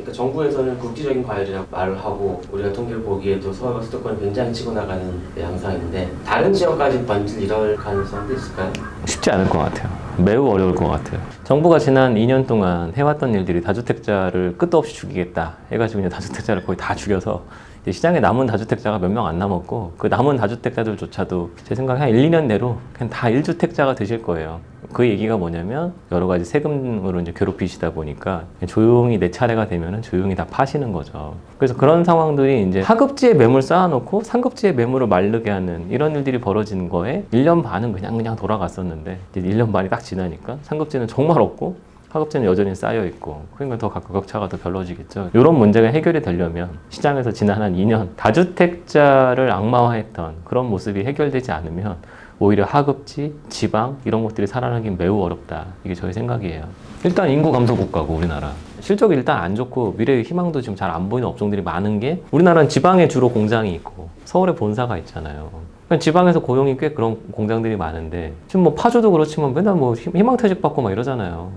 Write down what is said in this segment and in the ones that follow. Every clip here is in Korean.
그러니까 정부에서는 국지적인 과열이라고 말을 하고 우리가 통계를 보기에도 서울과 수도권은 굉장히 치고 나가는 양상인데 다른 지역까지 번질 이럴 가능성도 있을까요? 쉽지 않을 것 같아요. 매우 어려울 것 같아요. 정부가 지난 2년 동안 해왔던 일들이 다주택자를 끝도 없이 죽이겠다 해가지고 그냥 다주택자를 거의 다 죽여서 이제 시장에 남은 다주택자가 몇 명 안 남았고 그 남은 다주택자들조차도 제 생각에 한 1, 2년 내로 그냥 다 1주택자가 되실 거예요. 그 얘기가 뭐냐면 여러 가지 세금으로 이제 괴롭히시다 보니까 조용히 내 차례가 되면은 조용히 다 파시는 거죠. 그래서 그런 상황들이 이제 하급지에 매물 쌓아놓고 상급지에 매물을 마르게 하는 이런 일들이 벌어지는 거에 1년 반은 그냥 돌아갔었는데 이제 1년 반이 딱 지나니까 상급지는 정말 없고 하급지는 여전히 쌓여있고 그러니까 더 가격차가 더 별로지겠죠. 이런 문제가 해결이 되려면 시장에서 지난 한 2년 다주택자를 악마화했던 그런 모습이 해결되지 않으면 오히려 하급지, 지방 이런 것들이 살아나긴 매우 어렵다. 이게 저의 생각이에요. 일단 인구 감소 국가고 우리나라. 실적이 일단 안 좋고 미래의 희망도 지금 잘 안 보이는 업종들이 많은 게 우리나라는 지방에 주로 공장이 있고 서울에 본사가 있잖아요. 그러니까 지방에서 고용이 꽤 그런 공장들이 많은데 지금 뭐 파주도 그렇지만 맨날 뭐 희망퇴직 받고 막 이러잖아요.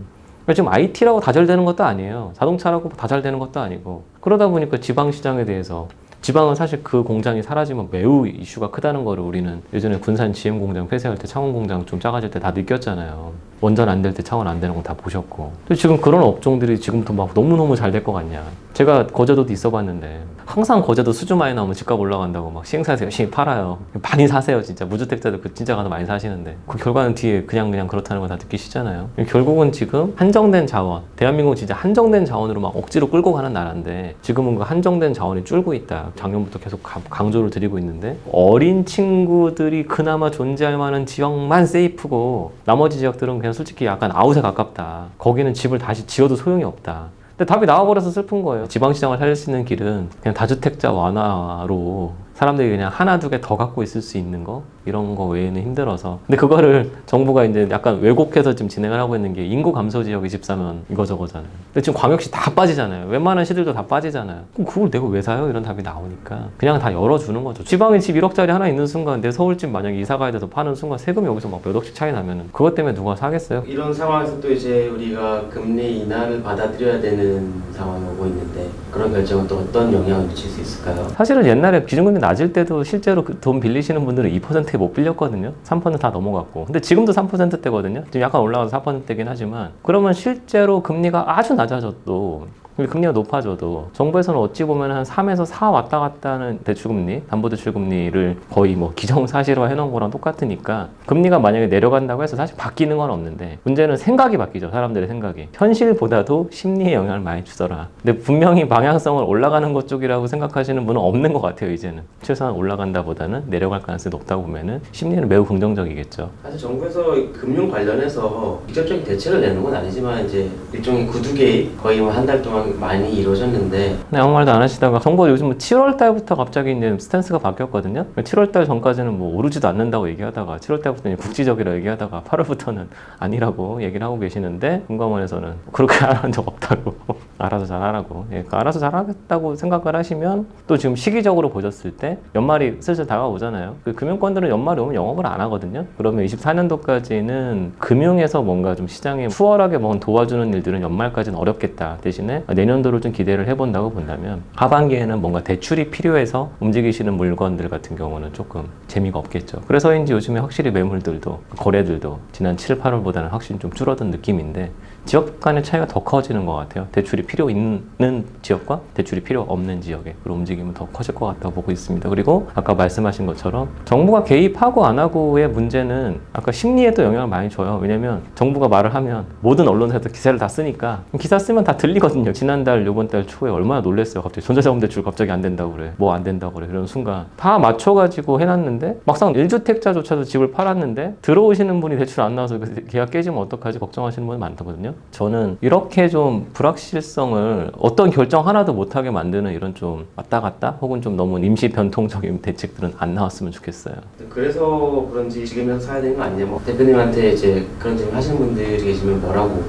그러니까 지금 IT라고 다 잘 되는 것도 아니에요. 자동차라고 다 잘 되는 것도 아니고 그러다 보니까 지방 시장에 대해서 지방은 사실 그 공장이 사라지면 매우 이슈가 크다는 거를 우리는 예전에 군산 GM 공장 폐쇄할 때 창원 공장 좀 작아질 때 다 느꼈잖아요. 원전 안 될 때 창원 안 되는 거 다 보셨고. 근데 지금 그런 업종들이 지금부터 막 너무너무 잘 될 것 같냐. 제가 거제도도 있어 봤는데 항상 거제도 수주 많이 나오면 집값 올라간다고 막 시행사에서 열심히 팔아요. 많이 사세요 진짜. 무주택자들 그 진짜 가서 많이 사시는데 그 결과는 뒤에 그냥 그렇다는 걸 다 느끼시잖아요. 결국은 지금 한정된 자원, 대한민국은 진짜 한정된 자원으로 막 억지로 끌고 가는 나라인데 지금은 그 한정된 자원이 줄고 있다. 작년부터 계속 강조를 드리고 있는데 어린 친구들이 그나마 존재할 만한 지역만 세이프고 나머지 지역들은 그냥 솔직히 약간 아웃에 가깝다. 거기는 집을 다시 지어도 소용이 없다. 근데 답이 나와버려서 슬픈 거예요. 지방시장을 살릴 수 있는 길은 그냥 다주택자 완화로 사람들이 그냥 하나 두 개 더 갖고 있을 수 있는 거 이런 거 외에는 힘들어서 근데 그거를 정부가 이제 약간 왜곡해서 지금 진행을 하고 있는 게 인구 감소 지역 24면 이거저거잖아요. 근데 지금 광역시 다 빠지잖아요. 웬만한 시들도 다 빠지잖아요. 그럼 그걸 내가 왜 사요? 이런 답이 나오니까 그냥 다 열어주는 거죠. 지방에 집 1억짜리 하나 있는 순간 내 서울집 만약에 이사 가야 돼서 파는 순간 세금이 여기서 막 몇 억씩 차이 나면은 그것 때문에 누가 사겠어요? 이런 상황에서 또 이제 우리가 금리 인하를 받아들여야 되는 상황이 오고 있는데 그런 결정은 또 어떤 영향을 미칠 수 있을까요? 사실은 옛날에 기준금리 낮을 때도 실제로 돈 빌리시는 분들은 2%에 못 빌렸거든요. 3% 다 넘어갔고. 근데 지금도 3%대거든요. 지금 약간 올라가서 4%대긴 하지만 그러면 실제로 금리가 아주 낮아져도 금리가 높아져도 정부에서는 어찌 보면 한 3에서 4 왔다 갔다 하는 대출금리, 담보대출금리를 거의 뭐 기정사실화 해놓은 거랑 똑같으니까 금리가 만약에 내려간다고 해서 사실 바뀌는 건 없는데 문제는 생각이 바뀌죠. 사람들의 생각이. 현실보다도 심리에 영향을 많이 주더라. 근데 분명히 방향성을 올라가는 것 쪽이라고 생각하시는 분은 없는 것 같아요. 이제는. 최소한 올라간다 보다는 내려갈 가능성이 높다고 보면은 심리는 매우 긍정적이겠죠. 사실 정부에서 금융 관련해서 직접적인 대책을 내는 건 아니지만 이제 일종의 구두 개입 거의 뭐 한 달 동안 많이 이루어졌는데 아무 말도 안 하시다가 정부가 요즘 7월 달부터 갑자기 이제 스탠스가 바뀌었거든요. 7월 달 전까지는 뭐 오르지도 않는다고 얘기하다가 7월 달부터 국지적이라 얘기하다가 8월부터는 아니라고 얘기를 하고 계시는데 금감원에서는 그렇게 한 적 없다고 알아서 잘하라고 알아서 잘하겠다고 생각을 하시면 또 지금 시기적으로 보셨을 때 연말이 슬슬 다가오잖아요. 그 금융권들은 연말이 오면 영업을 안 하거든요. 그러면 24년도까지는 금융에서 뭔가 좀 시장에 수월하게 뭔 도와주는 일들은 연말까지는 어렵겠다. 대신에 내년도를 좀 기대를 해본다고 본다면 하반기에는 뭔가 대출이 필요해서 움직이시는 물건들 같은 경우는 조금 재미가 없겠죠. 그래서인지 요즘에 확실히 매물들도 거래들도 지난 7, 8월보다는 확실히 좀 줄어든 느낌인데 지역 간의 차이가 더 커지는 것 같아요. 대출이 필요 있는 지역과 대출이 필요 없는 지역의 그런 움직임은 더 커질 것 같다고 보고 있습니다. 그리고 아까 말씀하신 것처럼 정부가 개입하고 안 하고의 문제는 아까 심리에도 영향을 많이 줘요. 왜냐면 정부가 말을 하면 모든 언론사에서 기사를 다 쓰니까 기사 쓰면 다 들리거든요. 지난달 요번 달 초에 얼마나 놀랐어요. 갑자기 전자자금 대출 갑자기 안 된다고 그래. 뭐 안 된다고 그래. 이런 순간 다 맞춰가지고 해놨는데 막상 1주택자조차도 집을 팔았는데 들어오시는 분이 대출 안 나와서 계약 깨지면 어떡하지 걱정하시는 분이 많거든요. 저는 이렇게 좀 불확실성을 어떤 결정 하나도 못하게 만드는 이런 좀 왔다 갔다 혹은 좀 너무 임시 변통적인 대책들은 안 나왔으면 좋겠어요. 그래서 그런지 지금이라도 사야 되는 거 아니냐. 뭐 대표님한테 이제 그런 질문 하시는 분들이 계시면 뭐라고?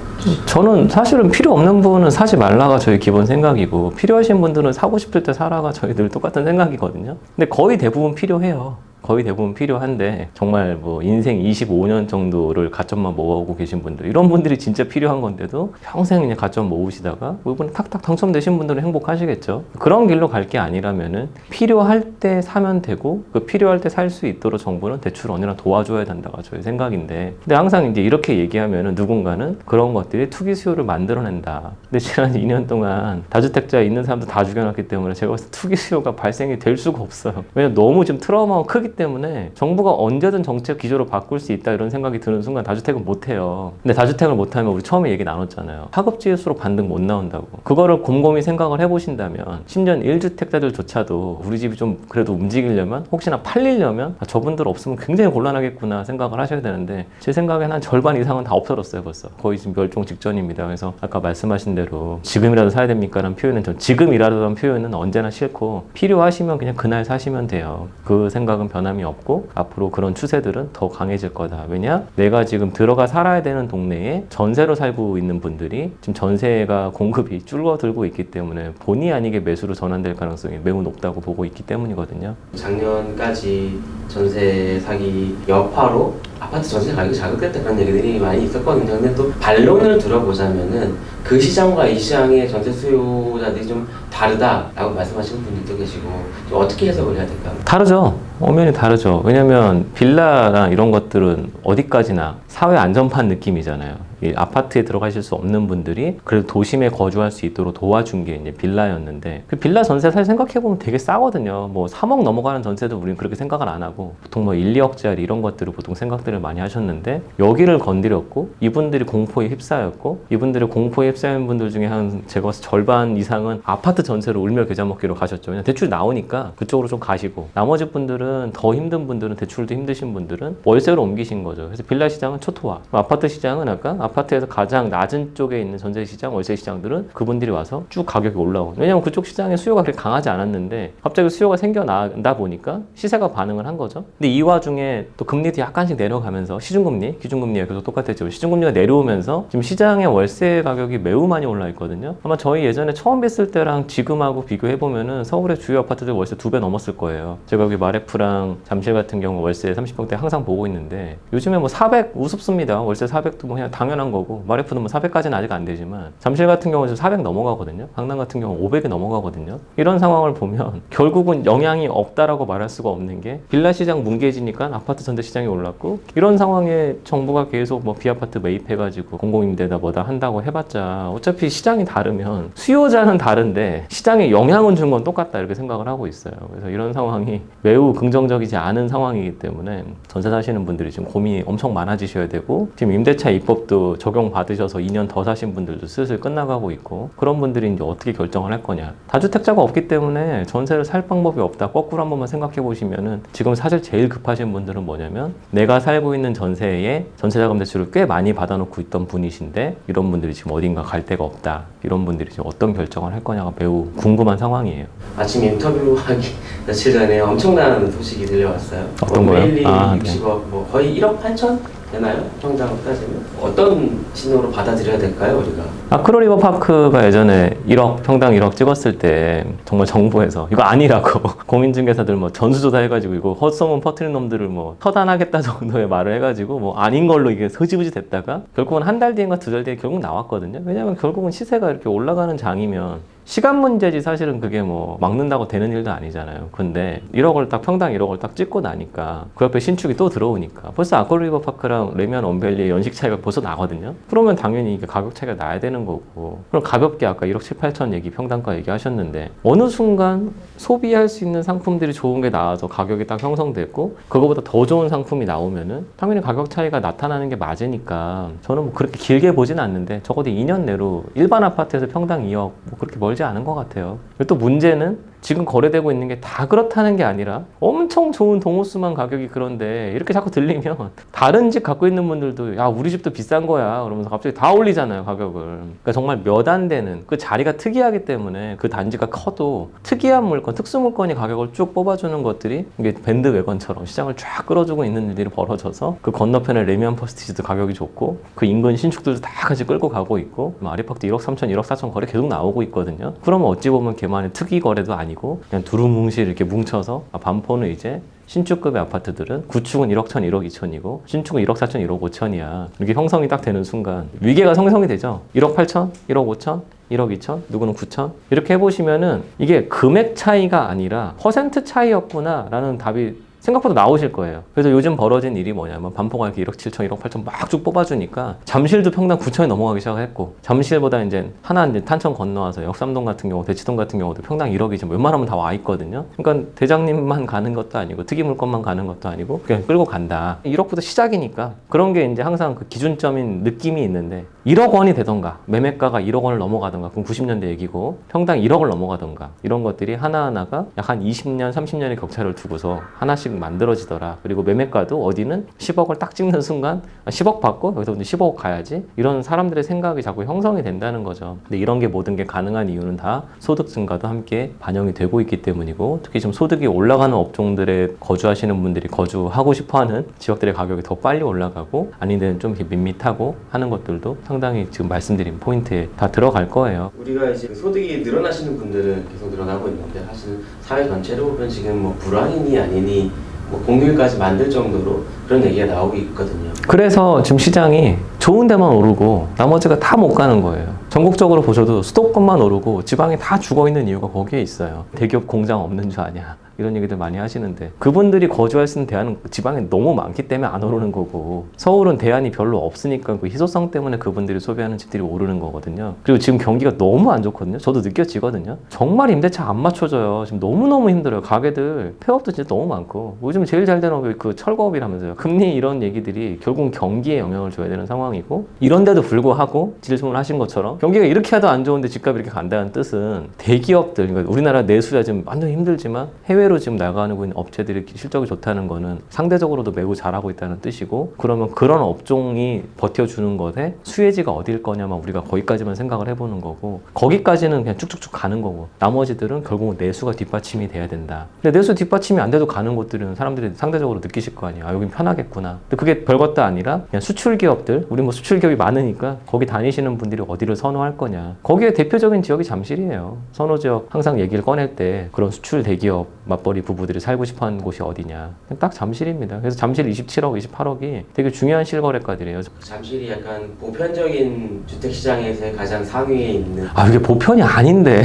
저는 사실은 필요 없는 부분은 사지 말라가 저희 기본 생각이고 필요하신 분들은 사고 싶을 때 사라가 저희들 똑같은 생각이거든요. 근데 거의 대부분 필요해요. 거의 대부분 필요한데 정말 뭐 인생 25년 정도를 가점만 모아오고 계신 분들 이런 분들이 진짜 필요한 건데도 평생 그냥 가점 모으시다가 이번에 탁탁 당첨되신 분들은 행복하시겠죠. 그런 길로 갈 게 아니라면은 필요할 때 사면 되고 그 필요할 때 살 수 있도록 정부는 대출 언니랑 도와줘야 된다가 저의 생각인데 근데 항상 이제 이렇게 얘기하면은 누군가는 그런 것들이 투기 수요를 만들어낸다. 근데 지난 2년 동안 다주택자에 있는 사람들 다 죽여놨기 때문에 제가 봤을 때 투기 수요가 발생이 될 수가 없어요. 왜냐면 너무 지금 트라우마가 크기 때문에 정부가 언제든 정책 기조를 바꿀 수 있다 이런 생각이 드는 순간 다주택은 못해요. 근데 다주택을 못하면 우리 처음에 얘기 나눴잖아요. 하급지일수록 반등 못 나온다고. 그거를 곰곰이 생각을 해보신다면 심지어 1주택자들조차도 우리 집이 좀 그래도 움직이려면 혹시나 팔리려면 저분들 없으면 굉장히 곤란하겠구나 생각을 하셔야 되는데 제 생각에는 한 절반 이상은 다 없어졌어요 벌써. 거의 지금 멸종 직전입니다. 그래서 아까 말씀하신 대로 지금이라도 사야 됩니까? 라는 표현은 전 지금이라도라는 표현은 언제나 싫고 필요하시면 그냥 그날 사시면 돼요. 그 생각은 변함이 없고 앞으로 그런 추세들은 더 강해질 거다. 왜냐? 내가 지금 들어가 살아야 되는 동네에 전세로 살고 있는 분들이 지금 전세가 공급이 줄어들고 있기 때문에 본의 아니게 매수로 전환될 가능성이 매우 높다고 보고 있기 때문이거든요. 작년까지 전세 사기 여파로 아파트 전세 가격이 자극됐다 그런 얘기들이 많이 있었거든요. 근데 또 반론을 들어보자면은 그 시장과 이 시장의 전세 수요자들이 좀 다르다라고 말씀하시는 분들도 계시고 좀 어떻게 해석을 해야 될까요? 다르죠. 엄연히 다르죠. 왜냐면 빌라랑 이런 것들은 어디까지나 사회 안전판 느낌이잖아요. 이 아파트에 들어가실 수 없는 분들이 그래도 도심에 거주할 수 있도록 도와준 게 이제 빌라였는데 그 빌라 전세 사실 생각해보면 되게 싸거든요. 뭐 3억 넘어가는 전세도 우리는 그렇게 생각을 안 하고 보통 뭐 1, 2억짜리 이런 것들을 보통 생각들을 많이 하셨는데 여기를 건드렸고 이분들이 공포에 휩싸였고 이분들이 공포에 휩싸인 분들 중에 한 제가 봤을 때 절반 이상은 아파트 전세로 울며 겨자 먹기로 가셨죠. 그냥 대출 나오니까 그쪽으로 좀 가시고 나머지 분들은 더 힘든 분들은 대출도 힘드신 분들은 월세로 옮기신 거죠. 그래서 빌라 시장은 초토화, 아파트 시장은 아까 아파트에서 가장 낮은 쪽에 있는 전세 시장, 월세 시장들은 그분들이 와서 쭉 가격이 올라오고 왜냐면 그쪽 시장에 수요가 그렇게 강하지 않았는데 갑자기 수요가 생겨나다 보니까 시세가 반응을 한 거죠. 근데 이 와중에 또 금리도 약간씩 내려가면서 시중금리, 기준금리가 계속 똑같았죠. 시중금리가 내려오면서 지금 시장의 월세 가격이 매우 많이 올라 있거든요. 아마 저희 예전에 처음 뵀을 때랑 지금하고 비교해보면은 서울의 주요 아파트들 월세 2배 넘었을 거예요. 제가 여기 마레프랑 잠실 같은 경우 월세 30평대 항상 보고 있는데 요즘에 뭐 400 우습습니다. 월세 400도 뭐 그냥 당연한 거고 마레프는 뭐 400까지는 아직 안 되지만 잠실 같은 경우는 400 넘어가거든요. 강남 같은 경우는 500이 넘어가거든요. 이런 상황을 보면 결국은 영향이 없다라고 말할 수가 없는 게 빌라 시장 뭉개지니까 아파트 전세 시장이 올랐고 이런 상황에 정부가 계속 뭐 비아파트 매입해가지고 공공임대다 뭐다 한다고 해봤자 어차피 시장이 다르면 수요자는 다른데 시장에 영향을 준 건 똑같다 이렇게 생각을 하고 있어요. 그래서 이런 상황이 매우 긍정적이지 않은 상황이기 때문에 전세 사시는 분들이 지금 고민이 엄청 많아지셔야 되고 지금 임대차 입법도 적용받으셔서 2년 더 사신 분들도 슬슬 끝나가고 있고 그런 분들이 이제 어떻게 결정을 할 거냐. 다주택자가 없기 때문에 전세를 살 방법이 없다. 거꾸로 한 번만 생각해 보시면은 지금 사실 제일 급하신 분들은 뭐냐면 내가 살고 있는 전세에 전세자금 대출을 꽤 많이 받아놓고 있던 분이신데 이런 분들이 지금 어딘가 갈 데가 없다. 이런 분들이 지금 어떤 결정을 할 거냐가 매우 궁금한 상황이에요. 아침 인터뷰하기 며칠 전에 엄청난 소식이 들려왔어요. 어떤 거요? 메일리 아, 네. 60억, 뭐 거의 1억 8천 되나요? 평당으로 따지면 어떤 신호로 받아들여야 될까요, 우리가? 아크로 리버 파크가 예전에 1억 평당 1억 찍었을 때 정말 정부에서 이거 아니라고 공인중개사들 뭐 전수조사 해가지고 이거 헛소문 퍼뜨린 놈들을 뭐 처단하겠다 정도의 말을 해가지고 뭐 아닌 걸로 이게 흐지부지 됐다가 결국은 한 달 뒤인가 2달 뒤에 결국 나왔거든요. 왜냐면 결국은 시세가 이렇게 올라가는 장이면 시간 문제지 사실은 그게 뭐 막는다고 되는 일도 아니잖아요. 근데 1억을 딱 평당 1억을 딱 찍고 나니까 그 옆에 신축이 또 들어오니까 벌써 아크로 리버 파크랑 레미안 원밸리의 연식 차이가 벌써 나거든요. 그러면 당연히 이게 가격 차이가 나야 되는 거고 그럼 가볍게 아까 1억 7, 8천 얘기 평당가 얘기하셨는데 어느 순간 소비할 수 있는 상품들이 좋은 게 나와서 가격이 딱 형성됐고 그거보다 더 좋은 상품이 나오면은 당연히 가격 차이가 나타나는 게 맞으니까 저는 뭐 그렇게 길게 보진 않는데 적어도 2년 내로 일반 아파트에서 평당 2억 뭐 그렇게 멀지 않은 것 같아요. 또 문제는 지금 거래되고 있는 게 다 그렇다는 게 아니라 엄청 좋은 동호수만 가격이 그런데 이렇게 자꾸 들리면 다른 집 갖고 있는 분들도 야 우리 집도 비싼 거야 그러면서 갑자기 다 올리잖아요 가격을. 그러니까 정말 몇 안 되는 그 자리가 특이하기 때문에 그 단지가 커도 특이한 물건 특수 물건이 가격을 쭉 뽑아주는 것들이 이게 밴드웨건처럼 시장을 쫙 끌어주고 있는 일들이 벌어져서 그 건너편에 레미안 퍼스티지도 가격이 좋고 그 인근 신축들도 다 같이 끌고 가고 있고 아리팍도 1억 3천 1억 4천 거래 계속 나오고 있거든요. 그러면 어찌 보면 걔만의 특이 거래도 아니 아니고 그냥 두루뭉실 이렇게 뭉쳐서 반포는 이제 신축급의 아파트들은 구축은 1억 1천, 1억 2천이고 신축은 1억 4천, 1억 5천이야. 이렇게 형성이 딱 되는 순간 위계가 형성이 되죠. 1억 8천, 1억 5천, 1억 2천, 누구는 9천 이렇게 해보시면은 이게 금액 차이가 아니라 퍼센트 차이였구나 라는 답이 생각보다 나오실 거예요. 그래서 요즘 벌어진 일이 뭐냐면 반포가 이렇게 1억 7천, 1억 8천 막 쭉 뽑아주니까 잠실도 평당 9천이 넘어가기 시작했고 잠실보다 이제 하나 이제 탄천 건너와서 역삼동 같은 경우, 대치동 같은 경우도 평당 1억이 지금 웬만하면 다 와 있거든요. 그러니까 대장님만 가는 것도 아니고 특이물건만 가는 것도 아니고 그냥 끌고 간다. 1억부터 시작이니까 그런 게 이제 항상 그 기준점인 느낌이 있는데 1억 원이 되던가 매매가가 1억 원을 넘어가던가 그럼 90년대 얘기고 평당 1억을 넘어가던가 이런 것들이 하나하나가 약 한 20년, 30년의 격차를 두고서 하나씩 만들어지더라. 그리고 매매가도 어디는 10억을 딱 찍는 순간 10억 받고 여기서 15억 가야지 이런 사람들의 생각이 자꾸 형성이 된다는 거죠. 근데 이런 게 모든 게 가능한 이유는 다 소득 증가도 함께 반영이 되고 있기 때문이고 특히 지금 소득이 올라가는 업종들에 거주하시는 분들이 거주하고 싶어하는 지역들의 가격이 더 빨리 올라가고 아닌 데는 좀 이렇게 밋밋하고 하는 것들도 상당히 지금 말씀드린 포인트에 다 들어갈 거예요. 우리가 이제 소득이 늘어나시는 분들은 계속 늘어나고 있는데 사실 사회 전체로 보면 지금 뭐 불황이니 아니니 뭐 공휴일까지 만들 정도로 그런 얘기가 나오고 있거든요. 그래서 지금 시장이 좋은 데만 오르고 나머지가 다 못 가는 거예요. 전국적으로 보셔도 수도권만 오르고 지방이 다 죽어있는 이유가 거기에 있어요. 대기업 공장 없는 줄 아냐 이런 얘기들 많이 하시는데 그분들이 거주할 수 있는 대안은 지방에 너무 많기 때문에 안 오르는 거고 서울은 대안이 별로 없으니까 그 희소성 때문에 그분들이 소비하는 집들이 오르는 거거든요. 그리고 지금 경기가 너무 안 좋거든요. 저도 느껴지거든요. 정말 임대차 안 맞춰져요. 지금 너무너무 힘들어요. 가게들 폐업도 진짜 너무 많고 요즘 제일 잘 되는 업이 그 철거업이라면서요. 금리 이런 얘기들이 결국 경기에 영향을 줘야 되는 상황이고 이런데도 불구하고 질문을 하신 것처럼 경기가 이렇게 하도 안 좋은데 집값이 이렇게 간다는 뜻은 대기업들 그러니까 우리나라 내수야 지금 완전 힘들지만 해외로 지금 나가고 있는 업체들이 실적이 좋다는 거는 상대적으로도 매우 잘하고 있다는 뜻이고 그러면 그런 업종이 버텨주는 것에 수혜지가 어딜 거냐만 우리가 거기까지만 생각을 해보는 거고 거기까지는 그냥 쭉쭉쭉 가는 거고 나머지들은 결국은 내수가 뒷받침이 돼야 된다. 근데 내수 뒷받침이 안 돼도 가는 곳들은 사람들이 상대적으로 느끼실 거 아니에요. 아 여긴 편하겠구나. 근데 그게 별것도 아니라 그냥 수출 기업들 우리 뭐 수출 기업이 많으니까 거기 다니시는 분들이 어디를 선호할 거냐. 거기에 대표적인 지역이 잠실이에요. 선호 지역 항상 얘기를 꺼낼 때 그런 수출 대기업 맞벌이 부부들이 살고 싶어하는 곳이 어디냐. 딱 잠실입니다. 그래서 잠실 27억, 28억이 되게 중요한 실거래가들이에요. 잠실이 약간 보편적인 주택시장에서의 가장 상위에 있는 아 이게 보편이 아닌데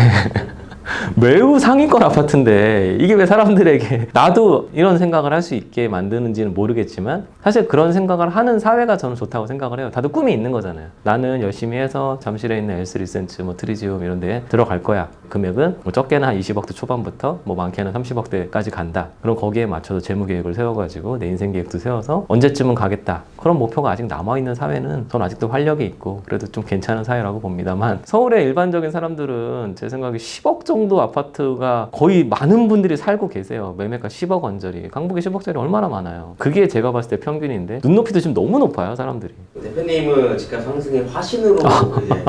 매우 상위권 아파트인데 이게 왜 사람들에게 나도 이런 생각을 할 수 있게 만드는지는 모르겠지만 사실 그런 생각을 하는 사회가 저는 좋다고 생각을 해요. 다들 꿈이 있는 거잖아요. 나는 열심히 해서 잠실에 있는 엘스 리센츠, 뭐 트리지움 이런 데 들어갈 거야. 금액은 뭐 적게는 한 20억대 초반부터 뭐 많게는 30억대까지 간다. 그럼 거기에 맞춰서 재무 계획을 세워가지고 내 인생 계획도 세워서 언제쯤은 가겠다. 그런 목표가 아직 남아있는 사회는 전 아직도 활력이 있고 그래도 좀 괜찮은 사회라고 봅니다만 서울의 일반적인 사람들은 제 생각에 10억 정도 아파트가 거의 많은 분들이 살고 계세요. 매매가 10억 원짜리. 강북에 10억짜리 얼마나 많아요. 그게 제가 봤을 때 평균인데 눈높이도 지금 너무 높아요, 사람들이. 대표님은 집값 상승의 화신으로 이제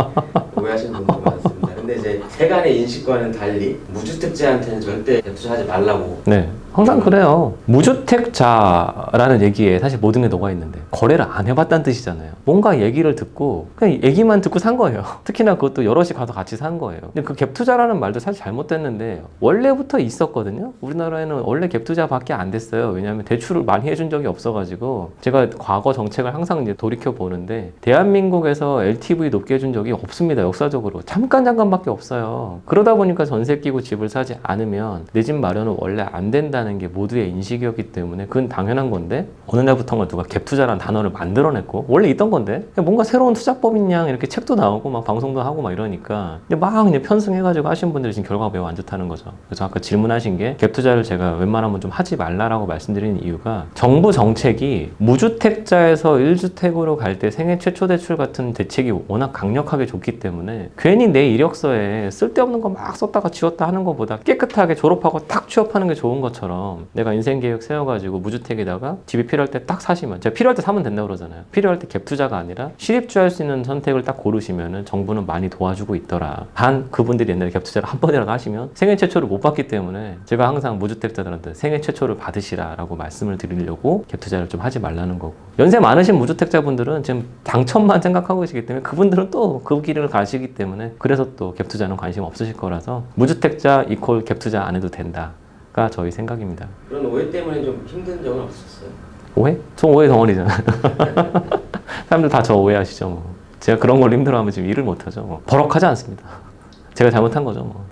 오해하시는 분들 많습니다. 근데 이제 세간의 인식과는 달리 무주택자한테는 절대 투자하지 말라고. 네. 항상 그래요. 무주택자라는 얘기에 사실 모든 게 녹아 있는데 거래를 안 해봤다는 뜻이잖아요. 뭔가 얘기를 듣고 그냥 얘기만 듣고 산 거예요. 특히나 그것도 여럿이 가서 같이 산 거예요. 근데 그 갭투자라는 말도 사실 잘못됐는데 원래부터 있었거든요. 우리나라에는 원래 갭투자밖에 안 됐어요. 왜냐하면 대출을 많이 해준 적이 없어가지고 제가 과거 정책을 항상 이제 돌이켜 보는데 대한민국에서 LTV 높게 해준 적이 없습니다. 역사적으로 잠깐밖에 없어요. 그러다 보니까 전세 끼고 집을 사지 않으면 내 집 마련은 원래 안 된다는 게 모두의 인식이었기 때문에 그건 당연한 건데 어느 날부터가 누가 갭투자라는 단어를 만들어냈고 원래 있던 건데 뭔가 새로운 투자법인 양 이렇게 책도 나오고 막 방송도 하고 막 이러니까 근데 막 그냥 편승해가지고 하신 분들이 지금 결과가 매우 안 좋다는 거죠. 그래서 아까 질문하신 게 갭투자를 제가 웬만하면 좀 하지 말라라고 말씀드리는 이유가 정부 정책이 무주택자에서 1주택으로 갈 때 생애 최초 대출 같은 대책이 워낙 강력하게 좋기 때문에 괜히 내 이력서에 쓸데없는 거 막 썼다가 지웠다 하는 것보다 깨끗하게 졸업하고 딱 취업하는 게 좋은 것처럼 것처럼 내가 인생 계획 세워가지고 무주택에다가 집이 필요할 때 딱 사시면, 제가 필요할 때 사면 된다고 그러잖아요. 필요할 때 갭 투자가 아니라 실입주할 수 있는 선택을 딱 고르시면은 정부는 많이 도와주고 있더라. 단 그분들이 옛날에 갭 투자를 한 번이라도 하시면 생애 최초를 못 받기 때문에 제가 항상 무주택자들한테 생애 최초를 받으시라라고 말씀을 드리려고 갭 투자를 좀 하지 말라는 거고, 연세 많으신 무주택자분들은 지금 당첨만 생각하고 계시기 때문에 그분들은 또 그 길을 가시기 때문에 그래서 또 갭 투자는 관심 없으실 거라서 무주택자 이퀄 갭 투자 안 해도 된다가 저희 생각입니다. 그런 오해 때문에 좀 힘든 적은 없었어요? 오해? 저 오해 덩어리잖아요. 사람들 다 저 오해하시죠 뭐. 제가 그런 걸로 힘들어하면 지금 일을 못하죠 뭐. 버럭하지 않습니다. 제가 잘못한 거죠 뭐.